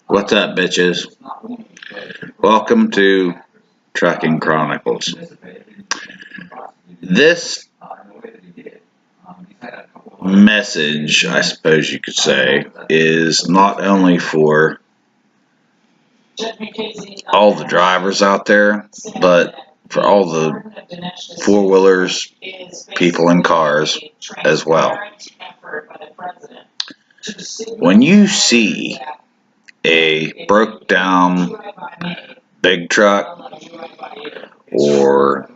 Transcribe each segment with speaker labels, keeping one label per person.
Speaker 1: What's up, bitches? Welcome to Trucking Chronicles. This message, I suppose you could say, is not only for all the drivers out there, but for all the four-wheelers, people in cars as well. When you see a broke down big truck or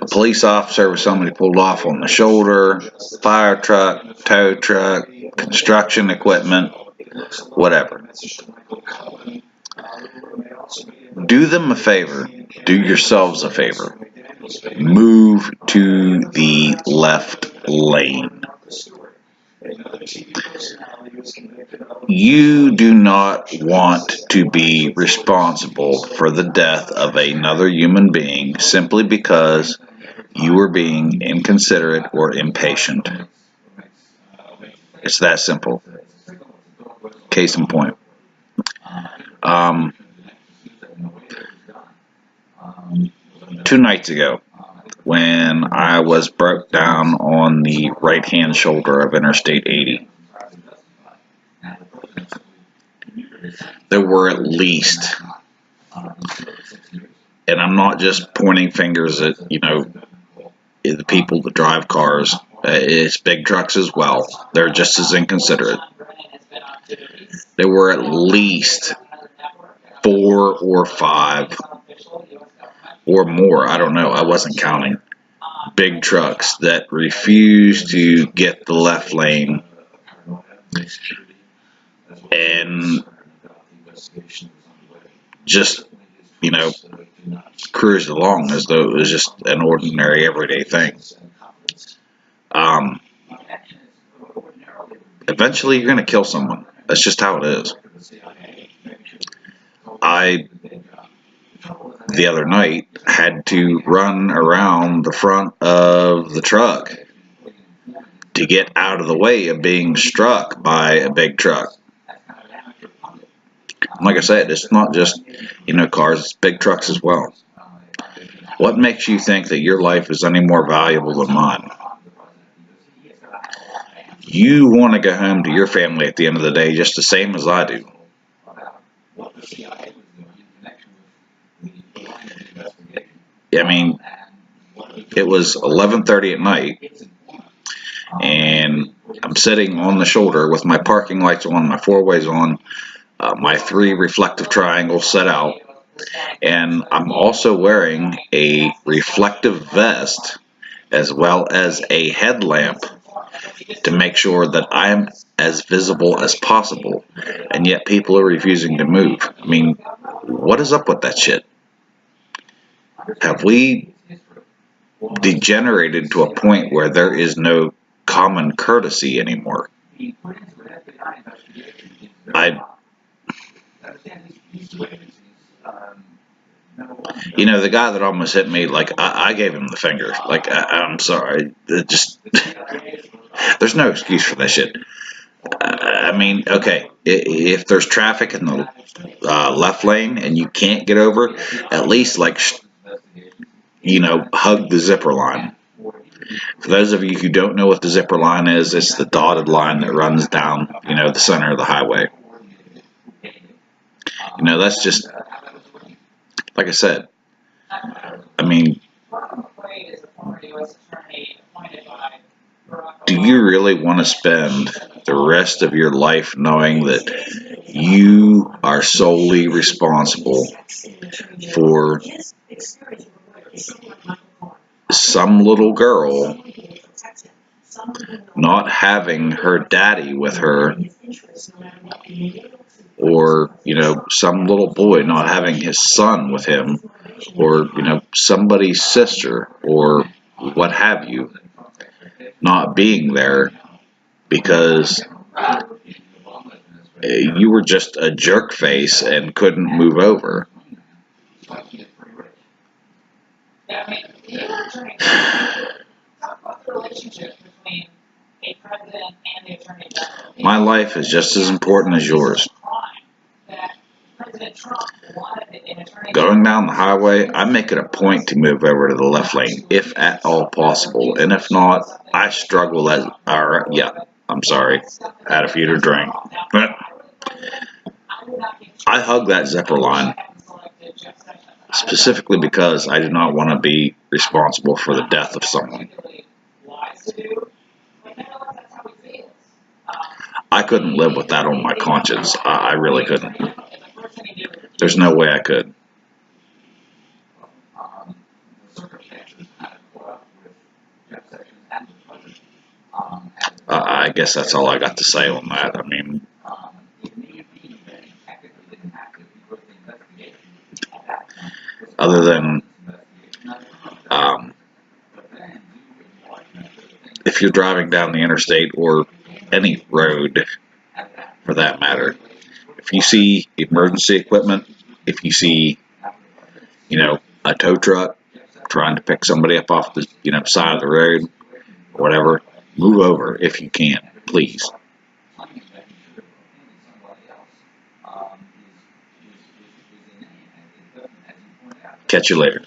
Speaker 1: a police officer with somebody pulled off on the shoulder, fire truck, tow truck, construction equipment, whatever, do them a favor, do yourselves a favor, move to the left lane. You do not want to be responsible for the death of another human being simply because you were being inconsiderate or impatient. It's that simple. Case in point. 2 nights ago, when I was broke down on the right-hand shoulder of Interstate 80, there were at least, and I'm not just pointing fingers at, the people that drive cars, it's big trucks as well. They're just as inconsiderate. There were at least 4 or 5 or more, I don't know, I wasn't counting, big trucks that refused to get the left lane and just, cruised along as though it was just an ordinary everyday thing. Eventually you're going to kill someone. That's just how it is. I, the other night, had to run around the front of the truck to get out of the way of being struck by a big truck. Like I said, it's not just, cars, it's big trucks as well. What makes you think that your life is any more valuable than mine? You want to go home to your family at the end of the day just the same as I do. I mean, it was 11:30 at night, and I'm sitting on the shoulder with my parking lights on, my 4-ways on, my 3 reflective triangles set out, and I'm also wearing a reflective vest as well as a headlamp to make sure that I'm as visible as possible, and yet people are refusing to move. I mean, what is up with that shit? Have we degenerated to a point where there is no common courtesy anymore? The guy that almost hit me, I gave him the finger. I'm sorry. There's no excuse for that shit. I mean, okay, if there's traffic in the left lane and you can't get over, at least, hug the zipper line. For those of you who don't know what the zipper line is, it's the dotted line that runs down, the center of the highway. That's just, like I said, I mean, do you really want to spend the rest of your life knowing that you are solely responsible for some little girl not having her daddy with her, or, some little boy not having his son with him, or, somebody's sister, or what have you, not being there because you were just a jerk face and couldn't move over? My life is just as important as yours. Going down the highway, I make it a point to move over to the left lane, if at all possible, and if not, I struggle as, yeah, I'm sorry, had a few to drink. But I hug that zipper line, specifically because I do not want to be responsible for the death of someone. I couldn't live with that on my conscience. I really couldn't. There's no way I could. I guess that's all I got to say on that. I mean, other than um, if you're driving down the interstate or any road for that matter, if you see emergency equipment, if you see, a tow truck trying to pick somebody up off the, side of the road, or whatever, move over if you can, please. Catch you later.